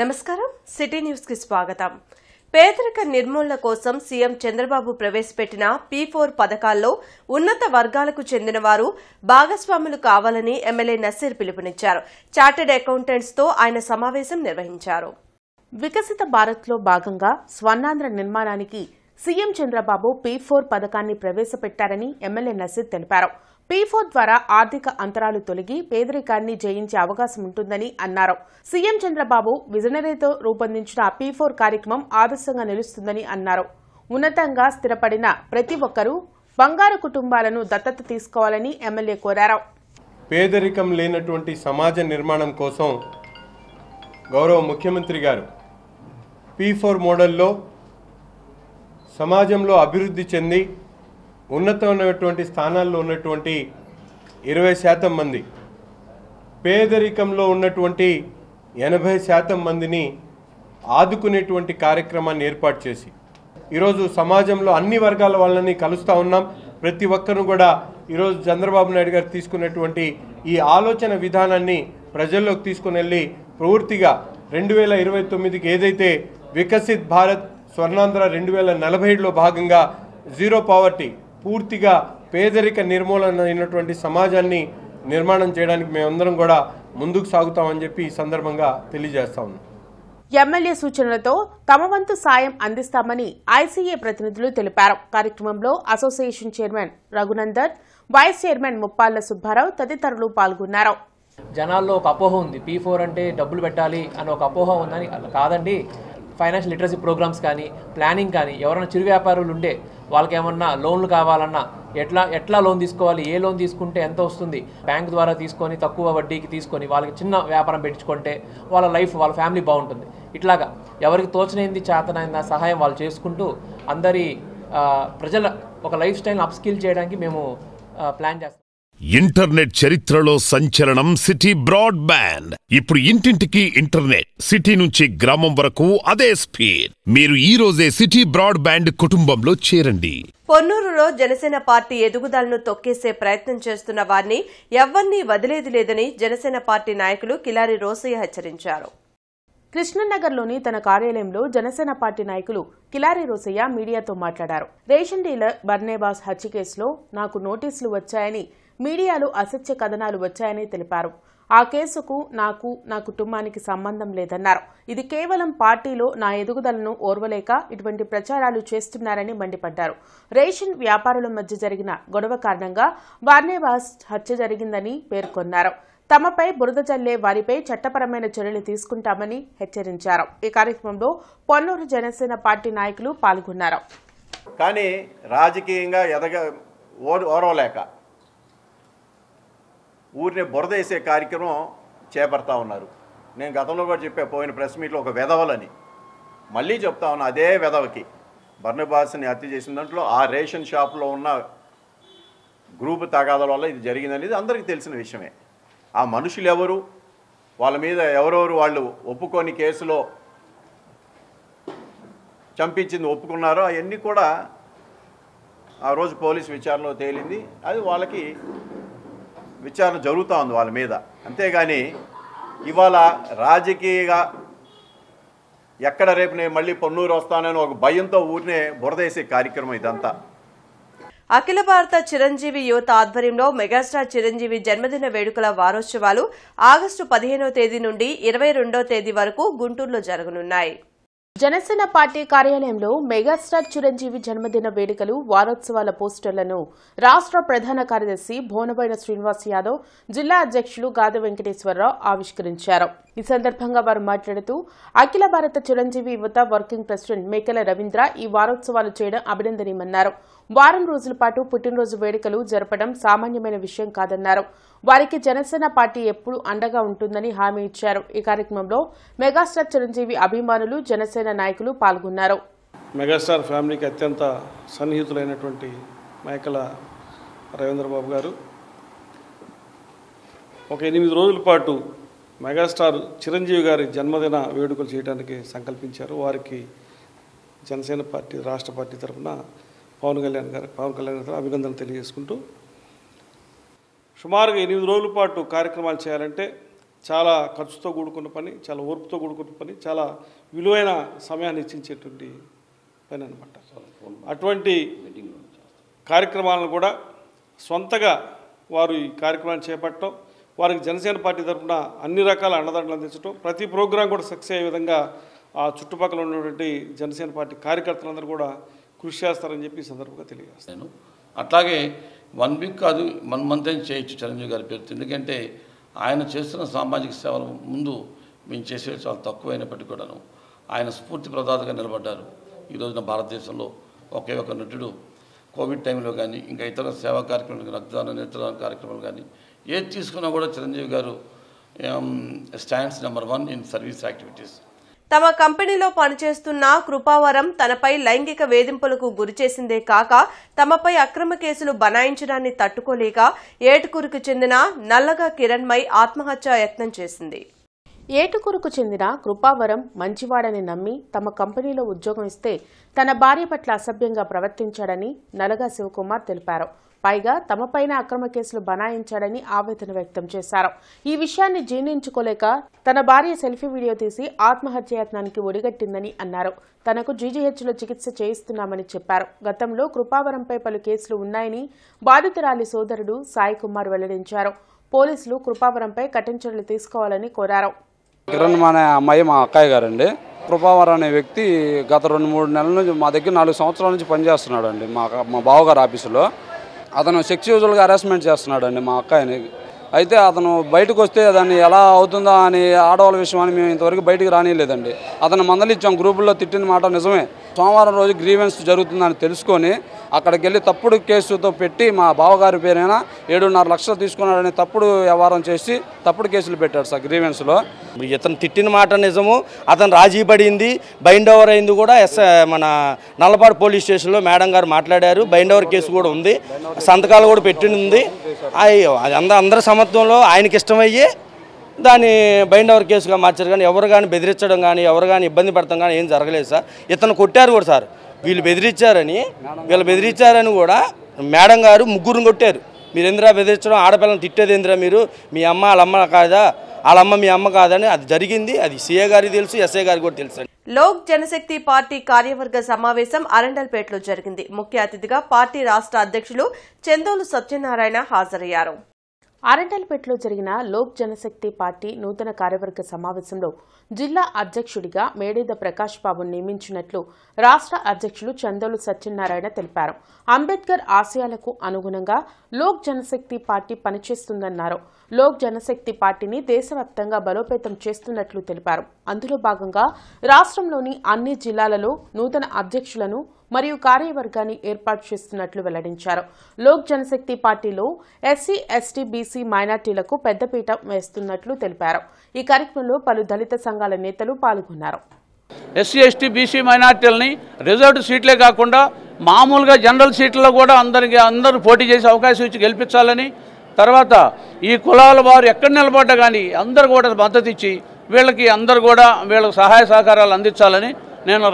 నమస్కారం city news కి స్వాగతం. పేదరిక నిర్మూలన కోసం సీఎం చంద్రబాబు ప్రవేశపెట్టిన P4 పథకాల్లో ఉన్నత వర్గాలకు చెందిన వారు భాగస్వాములు కావాలని ఎమ్మెల్యే నసీర్ పిలుపునిచ్చారు. చార్టెడ్ అకౌంటెంట్స్ తో ఆయన సమావేశం నిర్వహించారు. వికసిత భారత్లో భాగంగా స్వర్ణాంధ్ర నిర్మాణానికి సీఎం చంద్రబాబు P4 పథకాన్ని ప్రవేశపెట్టారని ఎమ్మెల్యే నసీర్ తెలిపారు. P4 ద్వారా ఆర్థిక అంతరాలు తొలగి పేదరికాన్ని జయించే అవకాశం ఉంటుందని అన్నారు. సీఎం చంద్రబాబు విజనరీతో రూపొందించిన P4 కార్యక్రమం ఆదర్శంగా నిలుస్తుందని అన్నారు. ఉన్నతంగా స్థిరపడిన ప్రతి ఒక్కరూ బంగారు కుటుంబాలను దత్తత తీసుకోవాలని ఎమ్మెల్యే కోరారు. పేదరికం లేనటువంటి సమాజ నిర్మాణం కోసం గౌరవ ముఖ్యమంత్రి గారు P4 మోడల్లో సమాజంలో అభివృద్ధి చెంది ఉన్నతమైనటువంటి స్థానాల్లో ఉన్నటువంటి 20% మంది, పేదరికంలో ఉన్నటువంటి 80% మందిని ఆదుకునేటువంటి కార్యక్రమాన్ని ఏర్పాటు చేసి ఈరోజు సమాజంలో అన్ని వర్గాల వాళ్ళని కలుస్తూ ఉన్నాం. ప్రతి ఒక్కరూ కూడా ఈరోజు చంద్రబాబు నాయుడు గారు తీసుకున్నటువంటి ఈ ఆలోచన విధానాన్ని ప్రజల్లోకి తీసుకుని వెళ్ళి పూర్తిగా 2029కి ఏదైతే వికసిత్ భారత్ స్వర్ణాంధ్ర 2047లో భాగంగా జీరో పావర్టీ, పూర్తిగా పేదరిక నిర్మూలన అయినటువంటి సమాజాన్ని నిర్మాణం చేయడానికి మేమందరం కూడా ముందుకు సాగుతామని చెప్పి ఈ సందర్భంగా తెలియజేస్తా ఉన్నాం. ఎమ్మెల్యే సూచనలతో తమ వంతు సాయం అందిస్తామని ఐసీఏ ప్రతినిధులు తెలిపారు. కార్యక్రమంలో association chairman Raghunandan, vice chairman Muppalla Subbarao తదితరులు పాల్గొన్నారు. జనాల్లో ఒక అపోహ ఉంది, P4 అంటే డబ్బులు పెట్టాలి అని ఒక అపోహ ఉందని. కాదండి, ఫైనాన్షియల్ లిటరసీ ప్రోగ్రామ్స్ కానీ, ప్లానింగ్ కానీ, ఎవరైనా చిరు వ్యాపారులు ఉండే వాళ్ళకి ఏమన్నా లోన్లు కావాలన్నా ఎట్లా లోన్ తీసుకోవాలి, ఏ లోన్ తీసుకుంటే ఎంత వస్తుంది, బ్యాంక్ ద్వారా తీసుకొని తక్కువ వడ్డీకి తీసుకొని వాళ్ళకి చిన్న వ్యాపారం పెట్టించుకుంటే వాళ్ళ లైఫ్, వాళ్ళ ఫ్యామిలీ బాగుంటుంది. ఇట్లాగా ఎవరికి తోచనైంది చేతనైంది సహాయం వాళ్ళు చేసుకుంటూ అందరి ప్రజల ఒక లైఫ్ స్టైల్ అప్స్కిల్ చేయడానికి మేము ప్లాన్ చేస్తాం. ఇంటర్నెట్ చరిత్రలో సంచలనం సిటీ బ్రాడ్బ్యాండ్. ఇప్పుడు ఇంటింటికి ఇంటర్నెట్, సిటీ నుంచి గ్రామం వరకు అదే స్పీడ్. మీరు ఈ రోజే సిటీ బ్రాడ్బ్యాండ్ కుటుంబంలో చేరండి. పొన్నూరులో జనసేన పార్టీ ఎదుగుదలను తొక్కేసే ప్రయత్నం చేస్తున్న వారిని ఎవ్వరినీ వదిలేది లేదని జనసేన పార్టీ నాయకులు కిలారి రోసయ్య హెచ్చరించారు. కృష్ణనగర్లోని తన కార్యాలయంలో జనసేన పార్టీ నాయకులు కిలారి రోసయ్య మీడియాతో మాట్లాడారు. రేషన్ డీలర్ బర్నేబాస్ హత్య కేసులో నాకు నోటీసులు వచ్చాయని, మీడియాలో అసత్య కథనాలు వచ్చాయని తెలిపారు. ఆ కేసుకు నాకు, నా కుటుంబానికి సంబంధం లేదన్నారు. ఇది కేవలం పార్టీలో నా ఎదుగుదలను ఓర్వలేక ఇటువంటి ప్రచారాలు చేస్తున్నారని మండిపడ్డారు. రేషన్ వ్యాపారుల మధ్య జరిగిన గొడవ కారణంగా బర్నేబాస్ హత్య జరిగిందని పేర్కొన్నారు. తమపై బురద జల్లే వారిపై చట్టపరమైన చర్యలు తీసుకుంటామని హెచ్చరించారు. ఈ కార్యక్రమంలో పొన్నూరు జనసేన పార్టీ నాయకులు పాల్గొన్నారు. కానీ రాజకీయంగా ఓరవలేక ఊరిని బురద వేసే కార్యక్రమం చేపడతా ఉన్నారు. నేను గతంలో కూడా చెప్పా, పోయిన ప్రెస్ మీట్లో ఒక వెధవలని మళ్ళీ చెప్తా ఉన్నా. అదే వెధవకి బర్నబాస్ని హత్య చేసిన దాంట్లో ఆ రేషన్ షాప్లో ఉన్న గ్రూప్ తగాదాల వల్ల ఇది జరిగిందనేది అందరికీ తెలిసిన విషయమే. ఆ మనుషులు ఎవరు, వాళ్ళ మీద ఎవరెవరు వాళ్ళు ఒప్పుకొని కేసులో చంపించింది ఒప్పుకున్నారో అవన్నీ కూడా ఆ రోజు పోలీసు విచారణలో తేలింది. అది వాళ్ళకి విచారణ జరుగుతూ ఉంది వాళ్ళ మీద. అంతేగాని ఇవాళ రాజకీయంగా ఎక్కడ రేపు నేను మళ్ళీ పొన్నూరు వస్తానని ఒక భయంతో ఊరినే బురదేసే కార్యక్రమం ఇదంతా. అఖిల భారత చిరంజీవి యువత ఆధ్వర్యంలో మెగాస్టార్ చిరంజీవి జన్మదిన వేడుకల వారోత్సవాలు ఆగస్టు 15వ తేదీ నుండి 22వ తేదీ వరకు గుంటూరులో జరగనున్నాయి. జనసేన పార్టీ కార్యాలయంలో మెగాస్టార్ చిరంజీవి జన్మదిన వేడుకలు వారోత్సవాల పోస్టర్లను రాష్ట్ర ప్రధాన కార్యదర్శి భోనబోయిన శ్రీనివాస్ యాదవ్, జిల్లా అధ్యక్షులు గాద వెంకటేశ్వరరావు ఆవిష్కరించారు. ఈ సందర్భంగా వారు మాట్లాడుతూ అఖిల భారత చిరంజీవి యువత వర్కింగ్ ప్రెసిడెంట్ మేకల రవీంద్ర ఈ వారోత్సవాలు చేయడం అభినందనీయమన్నారు. వారం రోజుల పాటు పుట్టినరోజు వేడుకలు జరపడం సామాన్యమైన విషయం కాదన్నారు. వారికి జనసేన పార్టీ ఎప్పుడూ అండగా ఉంటుందని హామీ ఇచ్చారు. ఈ కార్యక్రమంలో మెగాస్టార్ చిరంజీవి అభిమానులు, జనసేన నాయకులు పాల్గొన్నారు. మెగాస్టార్ ఫ్యామిలీకి అత్యంత సన్నిహితులైనటువంటి మేకల రవీంద్రబాబు గారు ఒక 8 రోజుల పాటు మెగాస్టార్ చిరంజీవి గారి జన్మదిన వేడుకలు చేయడానికి సంకల్పించారు. వారికి జనసేన పార్టీ రాష్ట్ర పార్టీ తరఫున పవన్ కళ్యాణ్ గారు అభినందనలు తెలియజేసుకుంటూ, సుమారుగా 8 రోజుల పాటు కార్యక్రమాలు చేయాలంటే చాలా ఖర్చుతో కూడుకున్న పని, చాలా ఓర్పుతో కూడుకున్న పని, చాలా విలువైన సమయాన్ని ఇచ్చించేటువంటి పని అనమాట. అటువంటి కార్యక్రమాలను కూడా సొంతగా వారు ఈ కార్యక్రమాన్ని చేపట్టడం, వారికి జనసేన పార్టీ తరఫున అన్ని రకాల అండదండలు అందించడం, ప్రతి ప్రోగ్రాం కూడా సక్సెస్ అయ్యే విధంగా ఆ చుట్టుపక్కల ఉన్నటువంటి జనసేన పార్టీ కార్యకర్తలందరూ కూడా కృషి చేస్తారని చెప్పి ఈ సందర్భంగా తెలియజేస్తాను. అట్లాగే 1 వీక్ కాదు 1 మంత్ అయినా చేయొచ్చు చిరంజీవి గారి పేరుతో. ఎందుకంటే ఆయన చేస్తున్న సామాజిక సేవల ముందు మేము చేసేది చాలా తక్కువైనప్పటికీ కూడాను ఆయన స్ఫూర్తి ప్రదాతగా నిలబడ్డారు. ఈ రోజున భారతదేశంలో ఒకే ఒక నటుడు కోవిడ్ టైంలో కానీ ఇంకా ఇతర సేవా కార్యక్రమాలు, రక్తదాన నేత్రదాన కార్యక్రమాలు కానీ ఏది తీసుకున్నా కూడా చిరంజీవి గారు stands number 1 in service activities. తమ కంపెనీలో పనిచేస్తున్న కృపావరం తనపై లైంగిక వేధింపులకు గురిచేసిందే కాక తమపై అక్రమ కేసులు బనాయించడాన్ని తట్టుకోలేక ఏటుకూరుకు చెందిన నల్లగా కిరణ్మై ఆత్మహత్య యత్నం చేసింది. ఏటుకూరుకు చెందిన కృపావరం మంచివాడని నమ్మి తమ కంపెనీలో ఉద్యోగం ఇస్తే తన భార్య పట్ల అసభ్యంగా ప్రవర్తించాడని నల్లగా శివకుమార్ తెలిపారు. పైగా తమపైన అక్రమ కేసులు బనాయించాడని ఆవేదన వ్యక్తం చేశారు. ఈ విషయాన్ని జీర్ణించుకోలేక తన భార్య సెల్ఫీ వీడియో తీసి ఆత్మహత్యాయత్నానికి ఒడిగట్టిందని అన్నారు. తనకు జీజీహెచ్లో చికిత్స చేయిస్తున్నామని చెప్పారు. గతంలో కృపావరంపై పలు కేసులు ఉన్నాయని బాధితురాలి సోదరుడు సాయి కుమార్ వెల్లడించారు. పోలీసులు కృపావరంపై కఠిన చర్యలు తీసుకోవాలని కోరారు. కిరణ్ అనే అమ్మాయి మా అక్కయ్య గారండి. కృపావరం అనే వ్యక్తి గత 2-3 నెలల నుంచి మా దగ్గర 4 సంవత్సరాల నుంచి పనిచేస్తున్నాడు అండి మా బావగారు ఆఫీసులో. అతను సెక్సువల్గా హరాస్మెంట్ చేస్తున్నాడండి మా అక్కయ్యని. అయితే అతను బయటకు వస్తే దాన్ని ఎలా అవుతుందా అని ఆడవాళ్ళ విషయం అని మేము ఇంతవరకు బయటకు రానిలేదండి. అతను మందలిచ్చాం, గ్రూపుల్లో తిట్టిన మాట నిజమే. సోమవారం రోజు గ్రీవెన్స్ జరుగుతుందని తెలుసుకొని అక్కడికి వెళ్ళి తప్పుడు కేసుతో పెట్టి మా బావగారి పేరైనా 7.5 లక్షలు తీసుకున్నాడని తప్పుడు వ్యవహారం చేసి తప్పుడు కేసులు పెట్టాడు సార్ గ్రీవెన్స్లో. ఇతను తిట్టిన మాట నిజము, అతను రాజీ పడింది, బైండ్ ఓవర్ అయింది కూడా మన నల్లపాడు పోలీస్ స్టేషన్లో మేడం గారు మాట్లాడారు. బైండ్ ఓవర్ కేసు కూడా ఉంది, సంతకాలు కూడా పెట్టింది. అందరి సమత్వంలో ఆయనకి ఇష్టమయ్యి దాన్ని బైండ్ ఓవర్ కేసుగా మార్చారు. కానీ ఎవరు కానీ బెదిరించడం కానీ ఎవరు కానీ ఇబ్బంది పడటం కానీ ఏం జరగలేదు సార్. ఇతను కొట్టారు కూడా సార్. వీళ్ళు బెదిరించారని కూడా మేడం గారు 3 కొట్టారు. మీరు ఎందురా బెదిరించడం, ఆడపిల్లని తిట్టేది ఎందురా మీరు, మీ అమ్మ వాళ్ళమ్మ కాదా, వాళ్ళమ్మ మీ అమ్మ కాదని అది జరిగింది. అది సీఏ గారికి తెలుసు, ఎస్ఐ గారికి కూడా తెలుసు. లోక్ జనశక్తి పార్టీ కార్యవర్గ సమావేశం అరండల్పేటలో జరిగింది. ముఖ్య అతిథిగా పార్టీ రాష్ట్ర అధ్యక్షులు చందోలు సత్యనారాయణ హాజరయ్యారు. అరండల్పేటలో జరిగిన లోక్ జనశక్తి పార్టీ నూతన కార్యవర్గ సమావేశంలో జిల్లా అధ్యక్షుడిగా మేడేద ప్రకాష్ బాబును నియమించినట్లు రాష్ట్ర అధ్యక్షులు చందోలు సత్యనారాయణ తెలిపారు. అంబేద్కర్ ఆశయాలకు అనుగుణంగా లోక్ జనశక్తి పార్టీ పనిచేస్తుందన్నారు. లోక్ జనశక్తి పార్టీని దేశవ్యాప్తంగా బలోపేతం చేస్తున్నట్లు తెలిపారు. అందులో భాగంగా రాష్ట్రంలోని అన్ని జిల్లాలలో నూతన అధ్యక్షులను మరియు కార్యవర్గాన్ని ఏర్పాటు చేస్తున్నట్లు వెల్లడించారు. లోక్ జనశక్తి పార్టీలో ఎస్సీ, ఎస్టీ, బీసీ, మైనార్టీలకు పెద్దపీట వేస్తున్నట్లు తెలిపారు. ఈ కార్యక్రమంలో పలు దళిత సంఘాల నేతలు పాల్గొన్నారు. ఎస్సీ, ఎస్టీ, బీసీ, మైనార్టీలని రిజర్వ్డ్ సీట్లే కాకుండా మామూలుగా జనరల్ సీట్లలో కూడా అందరూ పోటీ చేసే అవకాశం ఇచ్చి గెలిపించాలని, తర్వాత ఈ కులాల వారు ఎక్కడ నిలబడ్డా కానీ అందరూ కూడా మద్దతు ఇచ్చి వీళ్ళకి సహాయ సహకారాలు అందించాలని నేను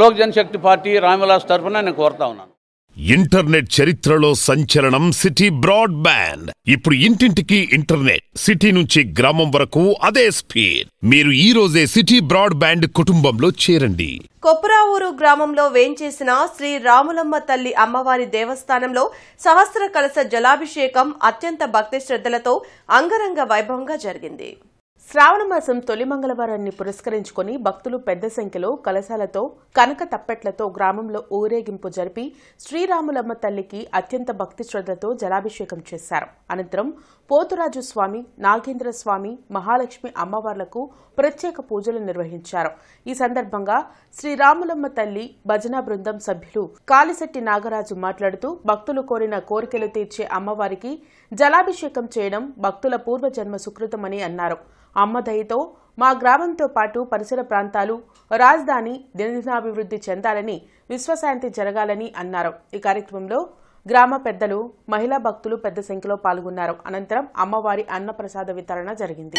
లోక్ జనశక్తి పార్టీ రామవిలాస్ తరఫున నేను కోరుతా ఉన్నాను. ఇంటర్నెట్ చరిత్రలో సంచలనం సిటీ బ్రాడ్బ్యాండ్. ఇప్పుడు ఇంటింటికి ఇంటర్నెట్, సిటీ నుంచి గ్రామం వరకు అదే స్పీడ్. మీరు ఈ రోజే సిటీ బ్రాడ్బ్యాండ్ కుటుంబంలో చేరండి. కొప్పురావూరు గ్రామంలో వేంచేసిన శ్రీ రాములమ్మ తల్లి అమ్మవారి దేవస్థానంలో సహస్ర కలశ జలాభిషేకం అత్యంత భక్తి శ్రద్ధలతో అంగరంగ వైభవంగా జరిగింది. శ్రావణ మాసం తొలి మంగళవారాన్ని పురస్కరించుకుని భక్తులు పెద్ద సంఖ్యలో కలశాలతో కనక తప్పెట్లతో గ్రామంలో ఊరేగింపు జరిపి శ్రీరాములమ్మ తల్లికి అత్యంత భక్తి శ్రద్ధతో జలాభిషేకం చేశారు. అనంతరం పోతురాజు స్వామి, నాగేంద్ర స్వామి, మహాలక్ష్మి అమ్మవార్లకు ప్రత్యేక పూజలు నిర్వహించారు. ఈ సందర్భంగా శ్రీరాములమ్మ తల్లి భజన బృందం సభ్యులు కాలిశెట్టి నాగరాజు మాట్లాడుతూ భక్తులు కోరిన కోరికలు తీర్చే అమ్మవారికి జలాభిషేకం చేయడం భక్తుల పూర్వజన్మ సుకృతమని అన్నారు. అమ్మ దయతో మా గ్రామంతో పాటు పరిసర ప్రాంతాలు, రాజధాని దినదినాభివృద్ధి చెందాలని, విశ్వశాంతి జరగాలని అన్నారు. ఈ కార్యక్రమంలో గ్రామ పెద్దలు, మహిళా భక్తులు పెద్ద సంఖ్యలో పాల్గొన్నారు. అనంతరం అమ్మవారి అన్నప్రసాద వితరణ జరిగింది.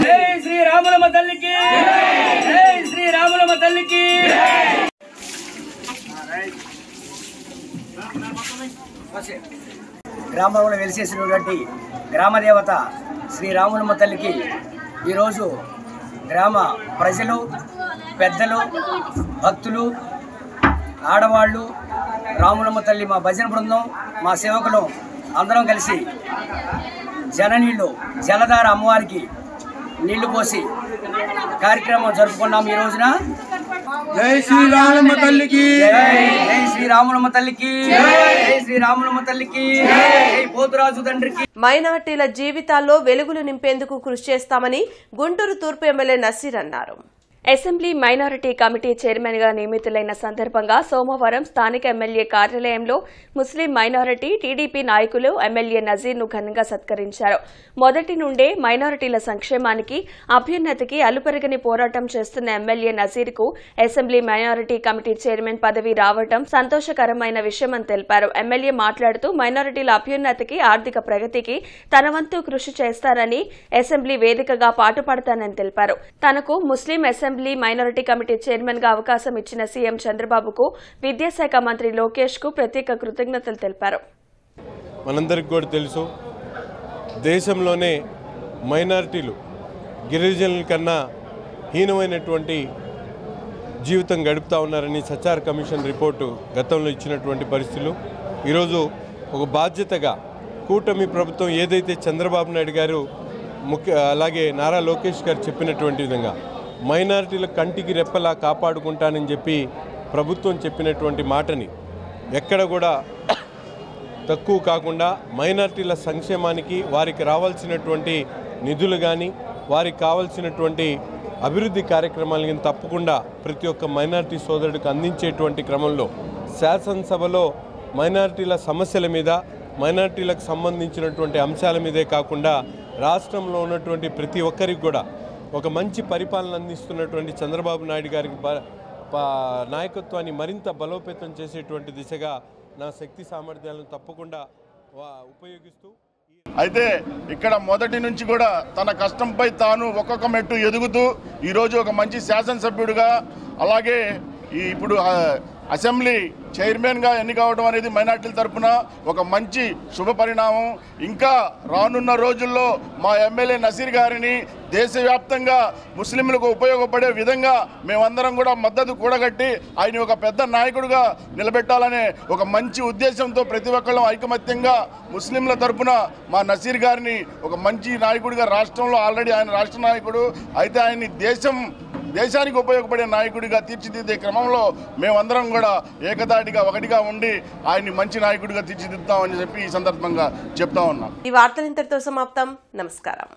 జై శ్రీ రాములమ్మ తల్లికి, జై శ్రీ రాములమ్మ తల్లి. గ్రామంలో వెలిసేసినటువంటి గ్రామదేవత శ్రీ రాములమ్మ తల్లికి ఈరోజు గ్రామ ప్రజలు, పెద్దలు, భక్తులు, ఆడవాళ్ళు, రాములమ్మ తల్లి మా భజన బృందం, మా సేవకులు అందరం కలిసి జలధార అమ్మవారికి నీళ్లు పోసి కార్యక్రమం జరుపుకున్నాం. ఈ రోజున జై శ్రీరాములమ్మ తల్లికి, జై శ్రీరాములమ్మ తల్లికి, జై శ్రీరాములమ్మ తల్లికి, జై పోతురాజు తండ్రికి. మైనార్టీల జీవితాల్లో వెలుగులు నింపేందుకు కృషి చేస్తామని గుంటూరు తూర్పు ఎమ్మెల్యే నసీర్ అన్నారు. అసెంబ్లీ మైనారిటీ కమిటీ చైర్మన్ గా నియమితులైన సందర్భంగా సోమవారం స్థానిక ఎమ్మెల్యే కార్యాలయంలో ముస్లిం మైనారిటీ టీడీపీ నాయకులు ఎమ్మెల్యే నజీర్ ను ఘనంగా సత్కరించారు. మొదటి నుండే మైనారిటీల సంక్షేమానికి, అభ్యున్నతికి అలుపెరగని పోరాటం చేస్తున్న ఎమ్మెల్యే నజీర్ కు అసెంబ్లీ మైనారిటీ కమిటీ చైర్మన్ పదవి రావడం సంతోషకరమైన విషయమని తెలిపారు. ఎమ్మెల్యే మాట్లాడుతూ మైనారిటీల అభ్యున్నతికి, ఆర్థిక ప్రగతికి తన వంతు కృషి చేస్తారని, అసెంబ్లీ వేదికగా పాటుపడతానని తెలిపారు. తనకు ముస్లిం అసెంబ్లీ మైనారిటీ కమిటీ చైర్మన్ గా అవకాశం ఇచ్చిన సీఎం చంద్రబాబుకు, విద్యాశాఖ మంత్రి లోకేష్ కు ప్రత్యేక కృతజ్ఞతలు తెలిపారు. మనందరికీ కూడా తెలుసు, దేశంలోనే మైనారిటీలు గిరిజనుల కన్నా హీనమైనటువంటి జీవితం గడుపుతా ఉన్నారని సచార్ కమిషన్ రిపోర్టు గతంలో ఇచ్చినటువంటి పరిస్థితులు. ఈరోజు ఒక బాధ్యతగా కూటమి ప్రభుత్వం ఏదైతే చంద్రబాబు నాయుడు గారు అలాగే నారా లోకేష్ గారు చెప్పినటువంటి విధంగా మైనారిటీల కంటికి రెప్పలా కాపాడుకుంటానని చెప్పి ప్రభుత్వం చెప్పినటువంటి మాటని ఎక్కడ కూడా తక్కువ కాకుండా మైనారిటీల సంక్షేమానికి, వారికి రావాల్సినటువంటి నిధులు కానీ, వారికి కావాల్సినటువంటి అభివృద్ధి కార్యక్రమాలను తప్పకుండా ప్రతి ఒక్క మైనారిటీ సోదరుడికి అందించేటువంటి క్రమంలో శాసనసభలో మైనారిటీల సమస్యల మీద, మైనారిటీలకు సంబంధించినటువంటి అంశాల మీదే కాకుండా రాష్ట్రంలో ఉన్నటువంటి ప్రతి ఒక్కరికి కూడా ఒక మంచి పరిపాలన అందిస్తున్నటువంటి చంద్రబాబు నాయుడు గారికి నాయకత్వాన్ని మరింత బలోపేతం చేసేటువంటి దిశగా నా శక్తి సామర్థ్యాలను తప్పకుండా ఉపయోగిస్తూ, అయితే ఇక్కడ మొదటి నుంచి కూడా తన కష్టంపై తాను ఒక్కొక్క మెట్టు ఎదుగుతూ ఈరోజు ఒక మంచి శాసనసభ్యుడిగా, అలాగే ఇప్పుడు అసెంబ్లీ చైర్మన్గా ఎన్నికవడం అనేది మైనార్టీల తరఫున ఒక మంచి శుభ పరిణామం. ఇంకా రానున్న రోజుల్లో మా ఎమ్మెల్యే నసీర్ గారిని దేశవ్యాప్తంగా ముస్లింలకు ఉపయోగపడే విధంగా మేమందరం కూడా మద్దతు కూడగట్టి ఆయన ఒక పెద్ద నాయకుడిగా నిలబెట్టాలనే ఒక మంచి ఉద్దేశంతో ప్రతి ఒక్కళ్ళం ఐకమత్యంగా ముస్లింల తరఫున మా నసీర్ గారిని ఒక మంచి నాయకుడిగా, రాష్ట్రంలో ఆల్రెడీ ఆయన రాష్ట్ర నాయకుడు అయితే ఆయన్ని దేశానికి ఉపయోగపడే నాయకుడిగా తీర్చిదిద్దే క్రమంలో మేమందరం కూడా ఏకతాటిగా ఒకటిగా ఉండి ఆయన్ని మంచి నాయకుడిగా తీర్చిదిద్దామని చెప్పి ఈ సందర్భంగా చెప్తా ఉన్నాం. ఈ వార్తలు ఇంతటితో సమాప్తం. నమస్కారం.